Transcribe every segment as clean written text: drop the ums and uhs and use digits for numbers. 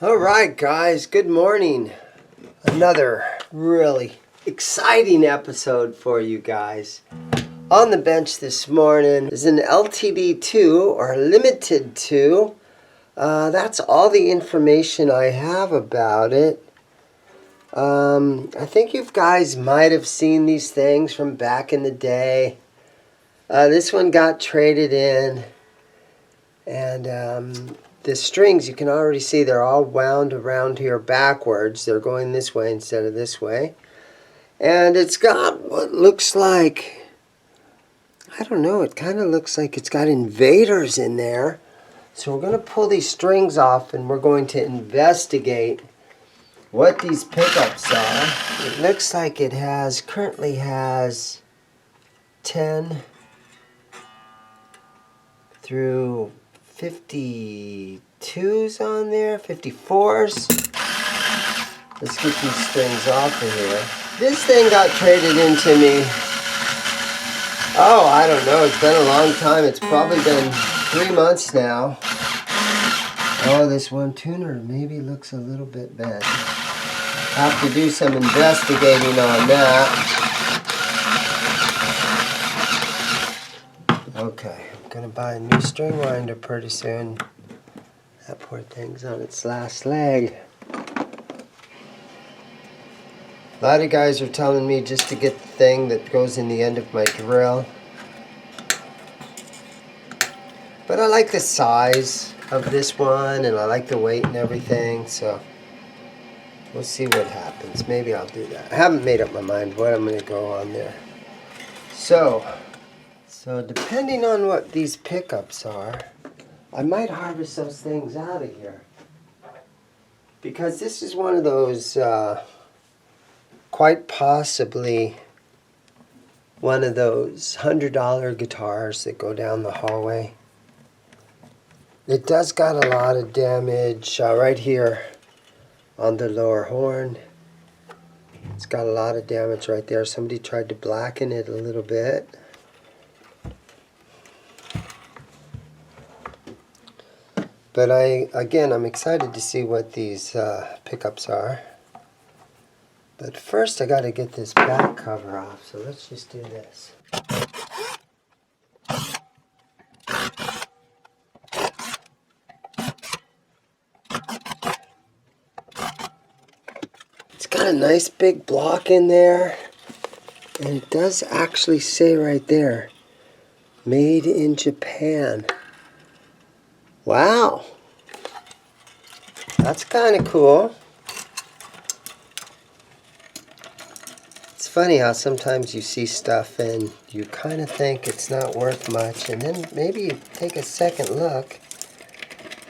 All right, guys, good morning. Another really exciting episode for you guys. On the bench this morning is an LTD2 or Limited 2. That's all the information I have about it. I think you guys might have seen these things from back in the day. This one got traded in, and the strings, you can already see they're all wound around here backwards. They're going this way instead of this way. And it's got what looks like, I don't know, it kind of looks like it's got invaders in there. So we're going to pull these strings off and we're going to investigate what these pickups are. It looks like it currently has 10 through 52s on there, 54s. Let's get these strings off of here. This thing got traded into me. Oh, I don't know. It's been a long time. It's probably been 3 months now. Oh, this one tuner maybe looks a little bit bad. Have to do some investigating on that. Okay. Gonna buy a new string winder pretty soon. That poor thing's on its last leg. A lot of guys are telling me just to get the thing that goes in the end of my drill. But I like the size of this one and I like the weight and everything, so we'll see what happens. Maybe I'll do that. I haven't made up my mind what I'm gonna go on there. So depending on what these pickups are, I might harvest those things out of here. Because this is one of those, quite possibly one of those $100 guitars that go down the hallway. It does got a lot of damage right here on the lower horn. It's got a lot of damage right there. Somebody tried to blacken it a little bit. But I'm excited to see what these pickups are. But first I got to get this back cover off, so let's just do this. It's got a nice big block in there, and it does actually say right there, made in Japan. Wow, that's kind of cool. It's funny how sometimes you see stuff and you kind of think it's not worth much, and then maybe you take a second look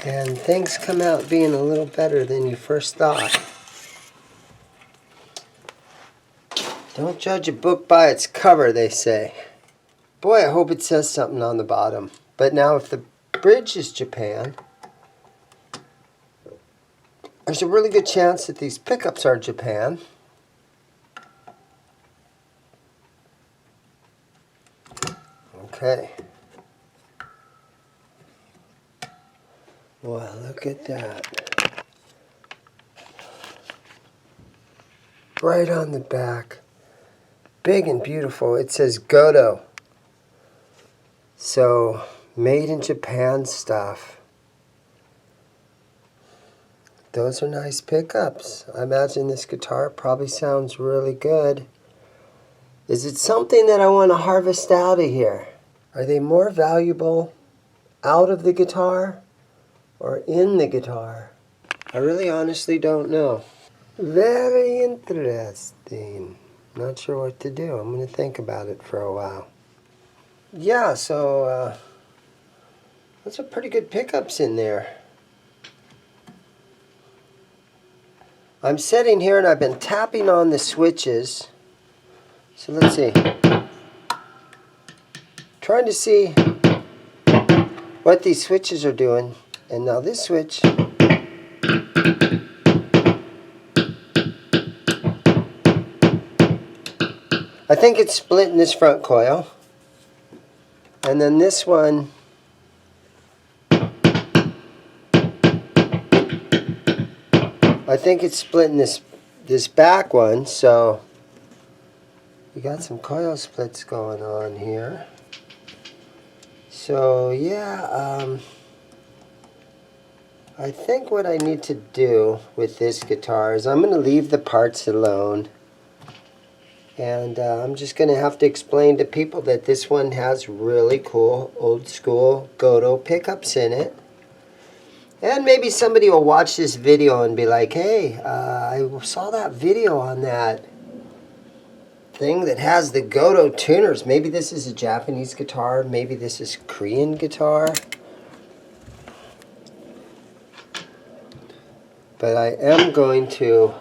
and things come out being a little better than you first thought. Don't judge a book by its cover, they say. Boy, I hope it says something on the bottom. But now if the bridge is Japan, there's a really good chance that these pickups are Japan. Okay. Well, look at that. Right on the back. Big and beautiful. It says Goto. So, made in Japan stuff. Those are nice pickups. I imagine this guitar probably sounds really good. Is it something that I want to harvest out of here? Are they more valuable out of the guitar or in the guitar? I really honestly don't know. Very interesting. Not sure what to do. I'm going to think about it for a while. Yeah, so those are pretty good pickups in there. I'm sitting here and I've been tapping on the switches. So let's see. Trying to see what these switches are doing. And now this switch, I think it's splitting this front coil. And then this one, think it's splitting this back one, so we got some coil splits going on here. So yeah, I think what I need to do with this guitar is I'm going to leave the parts alone. And I'm just going to have to explain to people that this one has really cool old school Goto pickups in it. And maybe somebody will watch this video and be like, hey, I saw that video on that thing that has the Goto tuners. Maybe this is a Japanese guitar. Maybe this is Korean guitar. But I am going to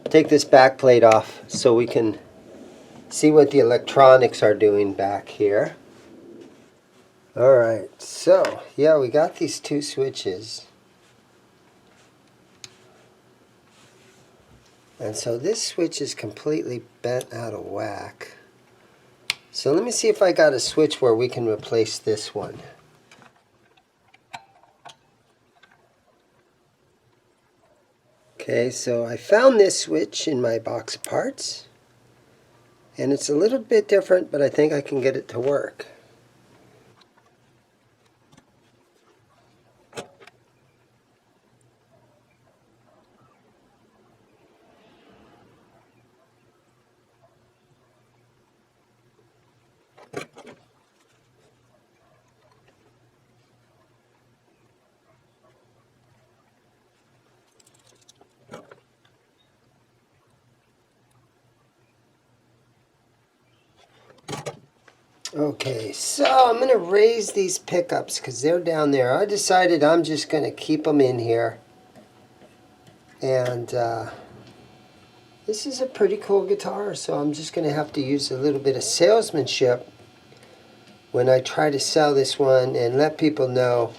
take this back plate off so we can see what the electronics are doing back here. Alright, so yeah, we got these two switches. And so this switch is completely bent out of whack. So let me see if I got a switch where we can replace this one. Okay, so I found this switch in my box of parts, and it's a little bit different, but I think I can get it to work. Okay, so I'm going to raise these pickups because they're down there. I decided I'm just going to keep them in here. And this is a pretty cool guitar, so I'm just going to have to use a little bit of salesmanship when I try to sell this one and let people know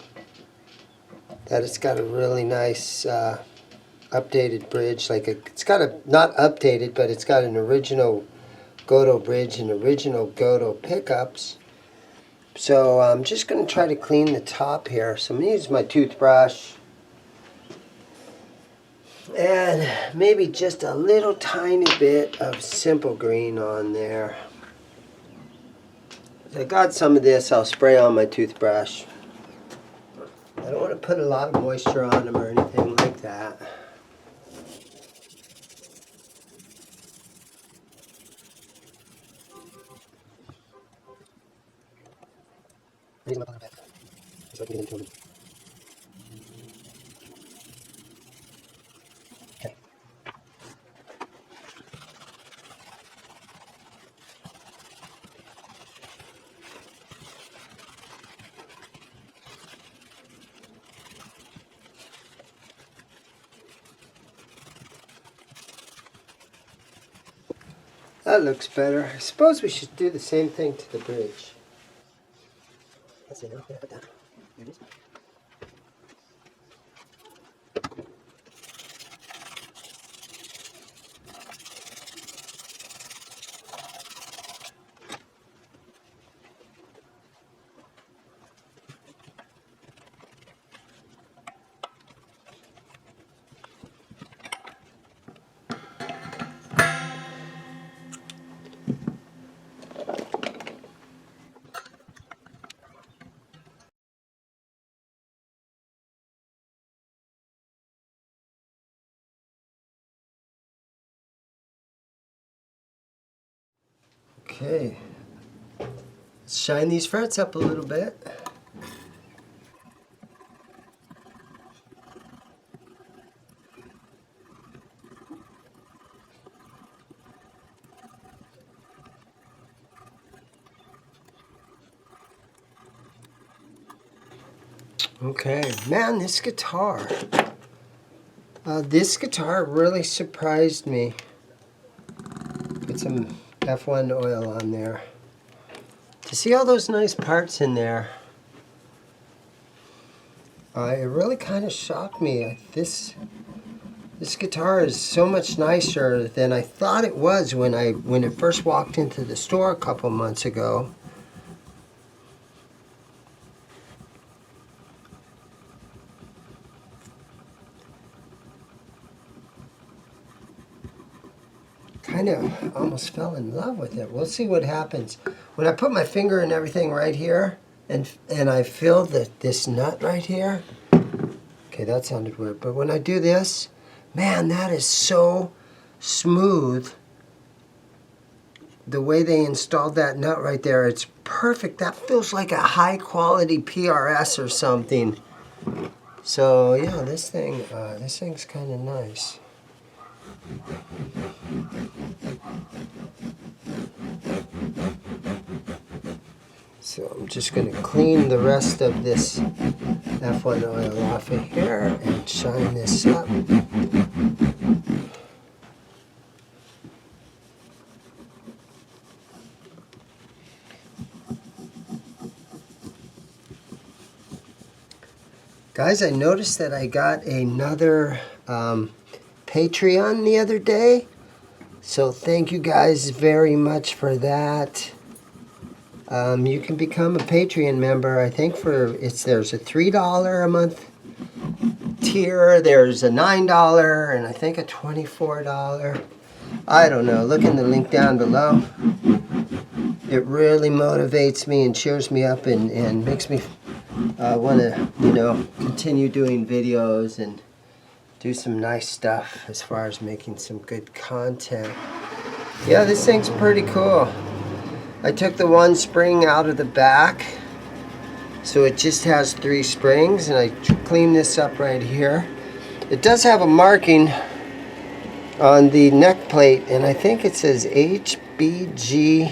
that it's got a really nice updated bridge. It's got a, not updated, but it's got an original Goto bridge and original Goto pickups. So I'm just going to try to clean the top here. So I'm going to use my toothbrush and maybe just a little tiny bit of simple green on there. I got some of this, I'll spray on my toothbrush. I don't want to put a lot of moisture on them or anything like that. Raise them up a little bit so I can get into them. Okay. That looks better. I suppose we should do the same thing to the bridge. Let's see, now I'm going to put that. There it is. Okay, let's shine these frets up a little bit. Okay, man, this guitar really surprised me. Put some F1 oil on there. To see all those nice parts in there, it really kind of shocked me. This guitar is so much nicer than I thought it was when it first walked into the store a couple months ago. kind of almost fell in love with it. We'll see what happens. When I put my finger and everything right here, and I feel this nut right here. Okay, that sounded weird. But when I do this, man, that is so smooth. The way they installed that nut right there, it's perfect. That feels like a high quality PRS or something. So yeah, this thing's kind of nice. So I'm just going to clean the rest of this F1 oil off of here and shine this up. Guys, I noticed that I got another Patreon the other day. So thank you guys very much for that. You can become a Patreon member. I think there's a $3 a month tier, there's a $9, and I think a $24. I don't know. Look in the link down below. It really motivates me and cheers me up and makes me want to, continue doing videos and do some nice stuff as far as making some good content. Yeah, this thing's pretty cool. I took the one spring out of the back, so it just has 3 springs, and I cleaned this up right here. It does have a marking on the neck plate, and I think it says HBG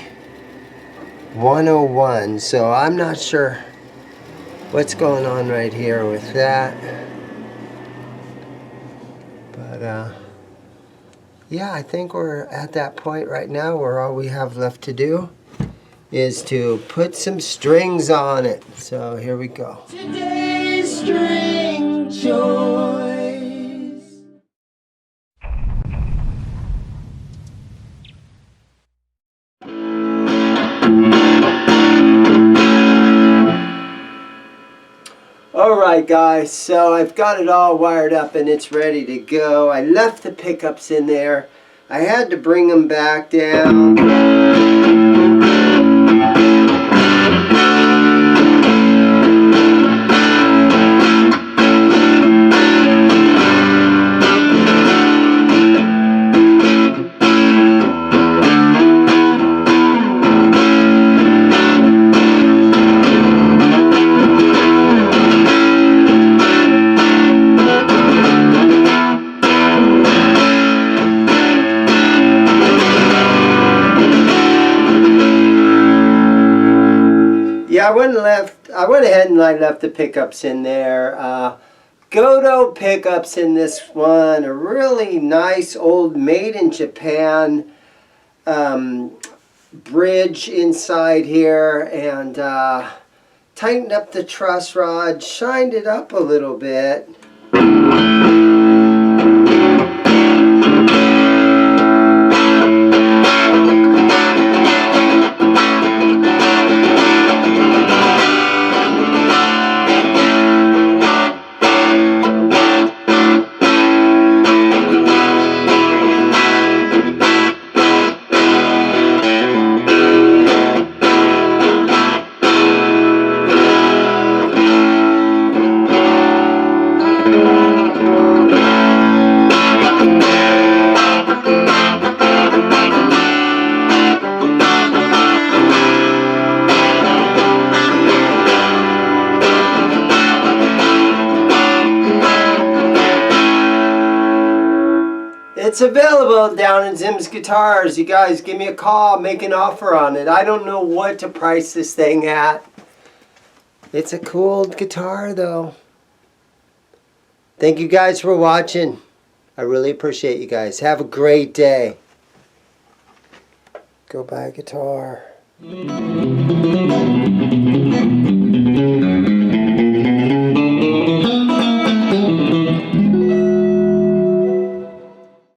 101, so I'm not sure what's going on right here with that. But yeah, I think we're at that point right now where all we have left to do is to put some strings on it. So here we go. Today's string choice. Alright guys, so I've got it all wired up and it's ready to go. I left the pickups in there. I had to bring them back down. Yeah, I went ahead and I left the pickups in there. Godo pickups in this one. A really nice old made in Japan bridge inside here, and tightened up the truss rod, shined it up a little bit. It's available down in ZIMM'S Guitars. You guys give me a call, make an offer on it. I don't know what to price this thing at. It's a cool guitar though. Thank you guys for watching. I really appreciate you guys. Have a great day. Go buy a guitar.